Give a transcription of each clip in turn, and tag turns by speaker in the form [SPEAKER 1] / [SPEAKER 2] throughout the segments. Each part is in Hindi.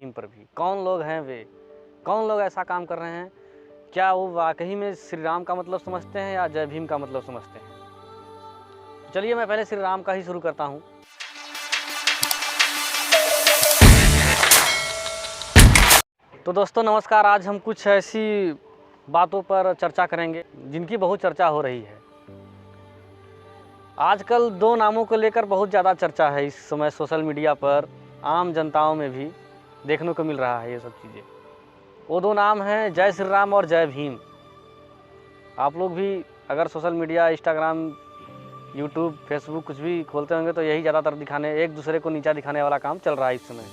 [SPEAKER 1] भीम पर भी। कौन लोग हैं वे, कौन लोग ऐसा काम कर रहे हैं? क्या वो वाकई में श्री राम का मतलब समझते हैं या जय भीम का मतलब समझते हैं? चलिए मैं पहले श्री राम का ही शुरू करता हूँ। तो दोस्तों नमस्कार, आज हम कुछ ऐसी बातों पर चर्चा करेंगे जिनकी बहुत चर्चा हो रही है। आजकल दो नामों को लेकर बहुत ज़्यादा चर्चा है इस समय सोशल मीडिया पर, आम जनताओं में भी देखने को मिल रहा है ये सब चीज़ें। वो दो नाम हैं जय श्री राम और जय भीम। आप लोग भी अगर social media, Instagram, YouTube, Facebook कुछ भी खोलते होंगे तो यही ज़्यादातर दिखाने, एक दूसरे को नीचा दिखाने वाला काम चल रहा है इस समय।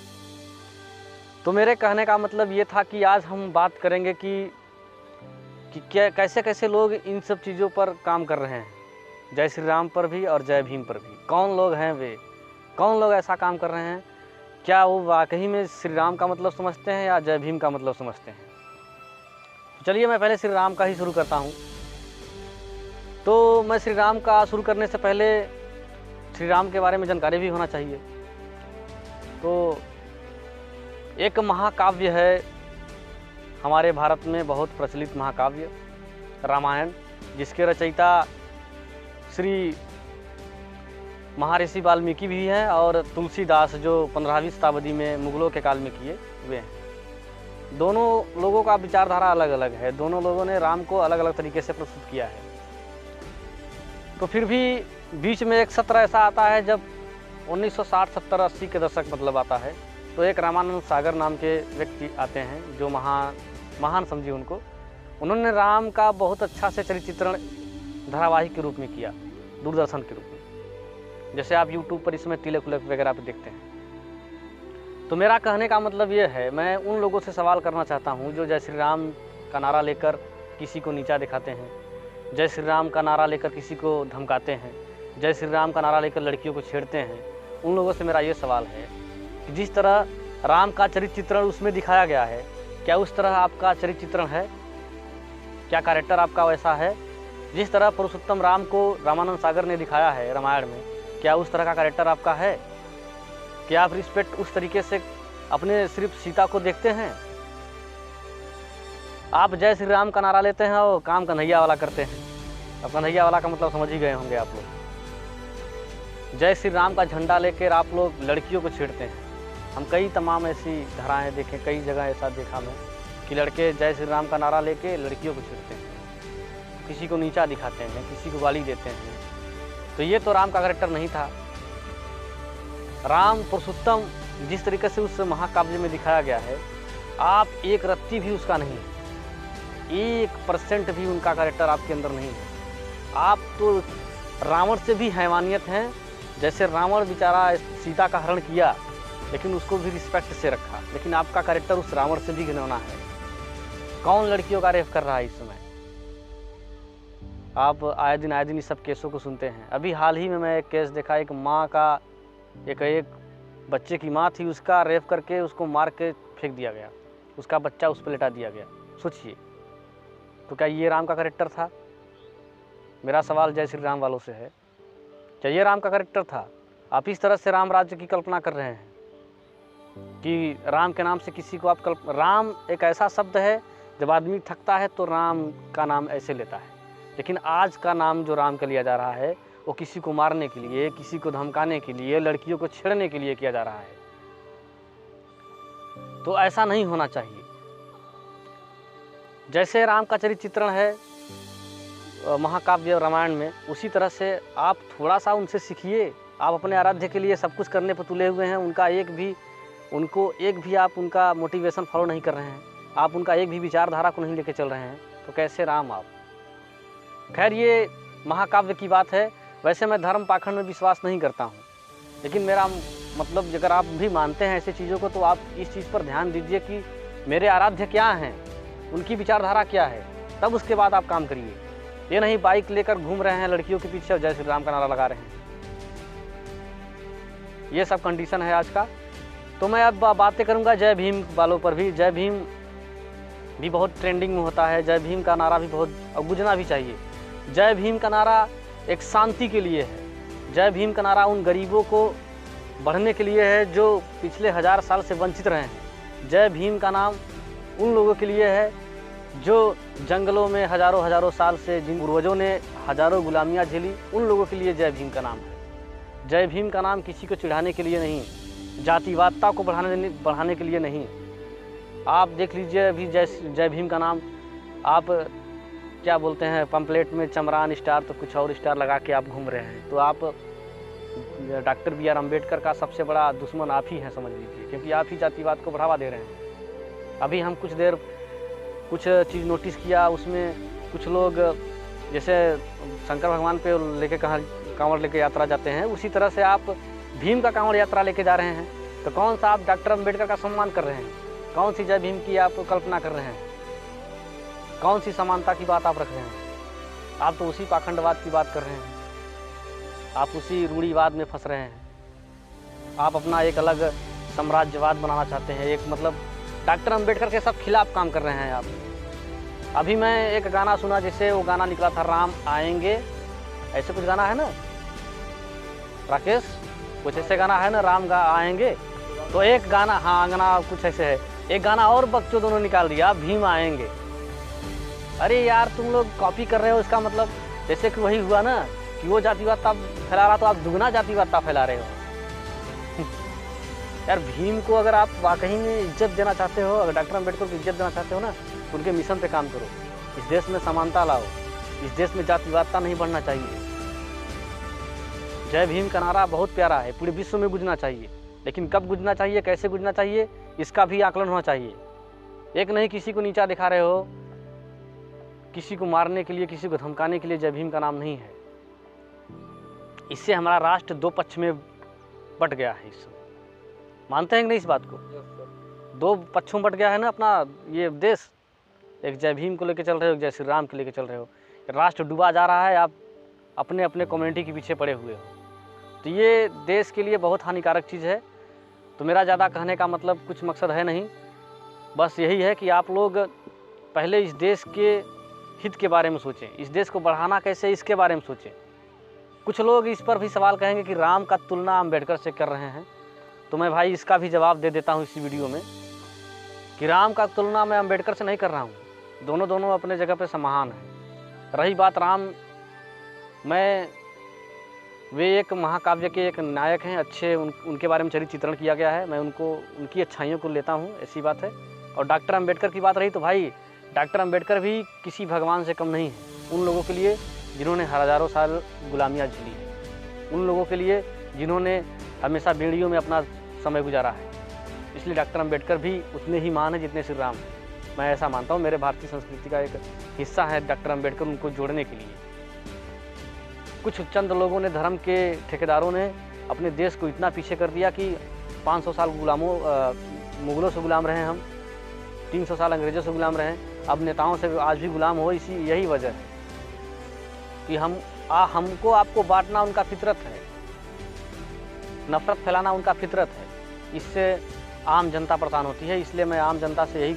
[SPEAKER 1] तो मेरे कहने का मतलब ये था कि आज हम बात करेंगे कि क्या कैसे कैसे लोग इन सब चीज़ों पर काम कर रहे हैं, जय श्री राम पर भी और जय भीम पर भी। कौन लोग हैं वे, कौन लोग ऐसा काम कर रहे हैं? क्या वो वाकई में श्री राम का मतलब समझते हैं या जय भीम का मतलब समझते हैं? चलिए मैं पहले श्री राम का ही शुरू करता हूँ। तो मैं श्री राम का शुरू करने से पहले श्री राम के बारे में जानकारी भी होना चाहिए। तो एक महाकाव्य है हमारे भारत में, बहुत प्रचलित महाकाव्य रामायण, जिसके रचयिता श्री महर्षि वाल्मीकि भी हैं और तुलसीदास जो 15वीं शताब्दी में मुगलों के काल में किए हुए हैं। दोनों लोगों का विचारधारा अलग अलग है, दोनों लोगों ने राम को अलग अलग तरीके से प्रस्तुत किया है। तो फिर भी बीच में एक सत्र ऐसा आता है जब 1960, 70, 80 के दशक मतलब आता है, तो एक रामानंद सागर नाम के व्यक्ति आते हैं जो महान समझिए उनको। उन्होंने राम का बहुत अच्छा से चरित्र चित्रण धारावाहिक के रूप में किया, दूरदर्शन के रूप में, जैसे आप यूट्यूब पर इसमें तिलक उलक वगैरह पे देखते हैं। तो मेरा कहने का मतलब ये है, मैं उन लोगों से सवाल करना चाहता हूँ जो जय श्री राम का नारा लेकर किसी को नीचा दिखाते हैं, जय श्री राम का नारा लेकर किसी को धमकाते हैं, जय श्री राम का नारा लेकर लड़कियों को छेड़ते हैं। उन लोगों से मेरा ये सवाल है कि जिस तरह राम का चरित्र चित्रण उसमें दिखाया गया है, क्या उस तरह आपका चरित्र चित्रण है? क्या कैरेक्टर आपका वैसा है? जिस तरह पुरुषोत्तम राम को रामानंद सागर ने दिखाया है रामायण में, क्या उस तरह का कैरेक्टर आपका है? क्या आप रिस्पेक्ट उस तरीके से अपने सिर्फ सीता को देखते हैं? आप जय श्री राम का नारा लेते हैं और काम कन्हैया वाला करते हैं। अब कन्हैया वाला का मतलब समझ ही गए होंगे आप लोग। जय श्री राम का झंडा लेकर आप लोग लड़कियों को छेड़ते हैं। हम कई तमाम ऐसी धाराएं देखें, कई जगह ऐसा देखा मैं कि लड़के जय श्री राम का नारा लेके लड़कियों को छेड़ते हैं, किसी को नीचा दिखाते हैं, किसी को गाली देते हैं। तो ये तो राम का कैरेक्टर नहीं था। राम पुरुषोत्तम जिस तरीके से उस महाकाव्य में दिखाया गया है, आप एक रत्ती भी उसका नहीं है, 1% भी उनका कैरेक्टर आपके अंदर नहीं है। आप तो रावण से भी हैवानियत हैं। जैसे रावण बेचारा सीता का हरण किया लेकिन उसको भी रिस्पेक्ट से रखा, लेकिन आपका कैरेक्टर उस रावण से भी घिनौना है। कौन लड़कियों का रेप कर रहा है इस समय? आप आए दिन इस सब केसों को सुनते हैं। अभी हाल ही में मैं एक केस देखा, एक माँ का, एक बच्चे की माँ थी, उसका रेप करके उसको मार के फेंक दिया गया, उसका बच्चा उस पर लेटा दिया गया। सोचिए, तो क्या ये राम का कैरेक्टर था? मेरा सवाल जय श्री राम वालों से है, क्या ये राम का कैरेक्टर था? आप इस तरह से राम राज्य की कल्पना कर रहे हैं कि राम के नाम से किसी को आप राम एक ऐसा शब्द है, जब आदमी थकता है तो राम का नाम ऐसे लेता है। लेकिन आज का नाम जो राम का लिया जा रहा है वो किसी को मारने के लिए, किसी को धमकाने के लिए, लड़कियों को छेड़ने के लिए किया जा रहा है। तो ऐसा नहीं होना चाहिए। जैसे राम का चरित्र चित्रण है महाकाव्य रामायण में, उसी तरह से आप थोड़ा सा उनसे सीखिए। आप अपने आराध्य के लिए सब कुछ करने पर तुले हुए हैं, उनको एक भी आप उनका मोटिवेशन फॉलो नहीं कर रहे हैं, आप उनका एक भी विचारधारा को नहीं लेके चल रहे हैं, तो कैसे राम आप? खैर ये महाकाव्य की बात है। वैसे मैं धर्म पाखंड में विश्वास नहीं करता हूँ, लेकिन मेरा मतलब अगर आप भी मानते हैं ऐसी चीज़ों को तो आप इस चीज़ पर ध्यान दीजिए कि मेरे आराध्य क्या हैं, उनकी विचारधारा क्या है, तब उसके बाद आप काम करिए। ये नहीं बाइक लेकर घूम रहे हैं लड़कियों के पीछे और जय श्री राम का नारा लगा रहे हैं। ये सब कंडीशन है आज का। तो मैं अब बातें करूँगा जय भीम वालों पर भी। जय भीम भी बहुत ट्रेंडिंग में होता है, जय भीम का नारा भी बहुत गूंजना भी चाहिए। जय भीम का नारा एक शांति के लिए है। जय भीम का नारा उन गरीबों को बढ़ने के लिए है जो पिछले 1000 साल से वंचित रहे हैं। जय भीम का नाम उन लोगों के लिए है जो जंगलों में हजारों हजारों साल से जिन पूर्वजों ने हजारों गुलामियाँ झेली, उन लोगों के लिए जय भीम का नाम है। जय भीम का नाम किसी को चिढ़ाने के लिए नहीं, जातिवादता को बढ़ाने के लिए नहीं। आप देख लीजिए अभी जय भीम का नाम आप क्या बोलते हैं, पंपलेट में चमरान स्टार तो कुछ और स्टार लगा के आप घूम रहे हैं। तो आप डॉक्टर बी आर अम्बेडकर का सबसे बड़ा दुश्मन आप ही हैं, समझ लीजिए, क्योंकि आप ही जातिवाद को बढ़ावा दे रहे हैं। अभी हम कुछ चीज़ नोटिस किया, उसमें कुछ लोग जैसे शंकर भगवान पे लेके कांवड़ लेके यात्रा जाते हैं, उसी तरह से आप भीम का कांवड़ यात्रा लेके जा रहे हैं। तो कौन सा आप डॉक्टर अम्बेडकर का सम्मान कर रहे हैं? कौन सी जय भीम की आप कल्पना कर रहे हैं? कौन सी समानता की बात आप रख रहे हैं? आप तो उसी पाखंडवाद की बात कर रहे हैं, आप उसी रूढ़िवाद में फंस रहे हैं। आप अपना एक अलग साम्राज्यवाद बनाना चाहते हैं, एक मतलब डॉक्टर अम्बेडकर के सब खिलाफ काम कर रहे हैं आप। अभी मैं एक गाना सुना, जिससे वो गाना निकला था राम आएंगे, ऐसे कुछ गाना है ना राकेश, कुछ ऐसे गाना है ना, राम आएंगे। तो एक गाना, हाँ गाना कुछ ऐसे है, एक गाना और बच्चों दोनों निकाल दिया, भीम आएंगे। अरे यार तुम लोग कॉपी कर रहे हो, इसका मतलब जैसे कि वही हुआ ना कि वो जातिवादता फैला रहा तो आप दुगना जातिवादता फैला रहे हो। यार भीम को अगर आप वाकई में इज्जत देना चाहते हो, अगर डॉक्टर अम्बेडकर को इज्जत देना चाहते हो ना, तो उनके मिशन पे काम करो। इस देश में समानता लाओ, इस देश में जातिवादता नहीं बढ़ना चाहिए। जय भीम का नारा बहुत प्यारा है, पूरे विश्व में गूंजना चाहिए, लेकिन कब गूंजना चाहिए, कैसे गूंजना चाहिए, इसका भी आकलन होना चाहिए। एक नहीं किसी को नीचा दिखा रहे हो, किसी को मारने के लिए, किसी को धमकाने के लिए जय भीम का नाम नहीं है। इससे हमारा राष्ट्र दो पक्ष में बट गया है। इस मानते हैं कि नहीं इस बात को? दो पक्षों में बट गया है ना अपना ये देश। एक जय भीम को लेकर चल रहे हो, एक जय श्री राम को लेकर चल रहे हो। राष्ट्र डूबा जा रहा है, आप अपने अपने कम्युनिटी के पीछे पड़े हुए हो। तो ये देश के लिए बहुत हानिकारक चीज़ है। तो मेरा ज़्यादा कहने का मतलब कुछ मकसद है नहीं, बस यही है कि आप लोग पहले इस देश के हित के बारे में सोचें, इस देश को बढ़ाना कैसे, इसके बारे में सोचें। कुछ लोग इस पर भी सवाल कहेंगे कि राम का तुलना अम्बेडकर से कर रहे हैं, तो मैं भाई इसका भी जवाब दे देता हूँ इसी वीडियो में कि राम का तुलना मैं अम्बेडकर से नहीं कर रहा हूँ। दोनों अपने जगह पे समान हैं। रही बात राम, वे एक महाकाव्य के एक नायक हैं, अच्छे उनके बारे में चरित्र चित्रण किया गया है, मैं उनकी अच्छाइयों को लेता हूँ, ऐसी बात है। और डॉक्टर अम्बेडकर की बात रही तो भाई डॉक्टर अम्बेडकर भी किसी भगवान से कम नहीं है। उन लोगों के लिए जिन्होंने हजारों साल गुलामियाँ झेली है, उन लोगों के लिए जिन्होंने हमेशा बेड़ियों में अपना समय गुजारा है। इसलिए डॉक्टर अम्बेडकर भी उतने ही महान है जितने श्री राम हैं। मैं ऐसा मानता हूँ, मेरे भारतीय संस्कृति का एक हिस्सा है डॉक्टर अम्बेडकर, उनको जोड़ने के लिए। कुछ चंद लोगों ने, धर्म के ठेकेदारों ने अपने देश को इतना पीछे कर दिया कि 500 साल मुगलों से गुलाम रहे हम, 300 साल अंग्रेज़ों से गुलाम रहे, अब नेताओं से आज भी गुलाम हो। यही वजह है कि हमको आपको बांटना उनका फितरत है, नफरत फैलाना उनका फितरत है। इससे आम जनता परेशान होती है। इसलिए मैं आम जनता से यही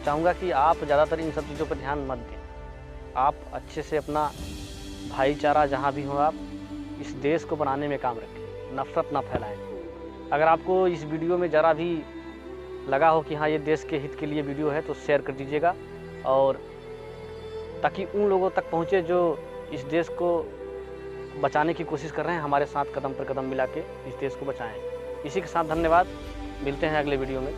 [SPEAKER 1] चाहूँगा कि आप ज़्यादातर इन सब चीज़ों पर ध्यान मत दें। आप अच्छे से अपना भाईचारा जहाँ भी हो, आप इस देश को बनाने में काम रखें, नफरत ना फैलाएं। अगर आपको इस वीडियो में ज़रा भी लगा हो कि हाँ ये देश के हित के लिए वीडियो है, तो शेयर कर दीजिएगा, और ताकि उन लोगों तक पहुँचे जो इस देश को बचाने की कोशिश कर रहे हैं, हमारे साथ कदम पर कदम मिला के इस देश को बचाएं। इसी के साथ धन्यवाद, मिलते हैं अगले वीडियो में।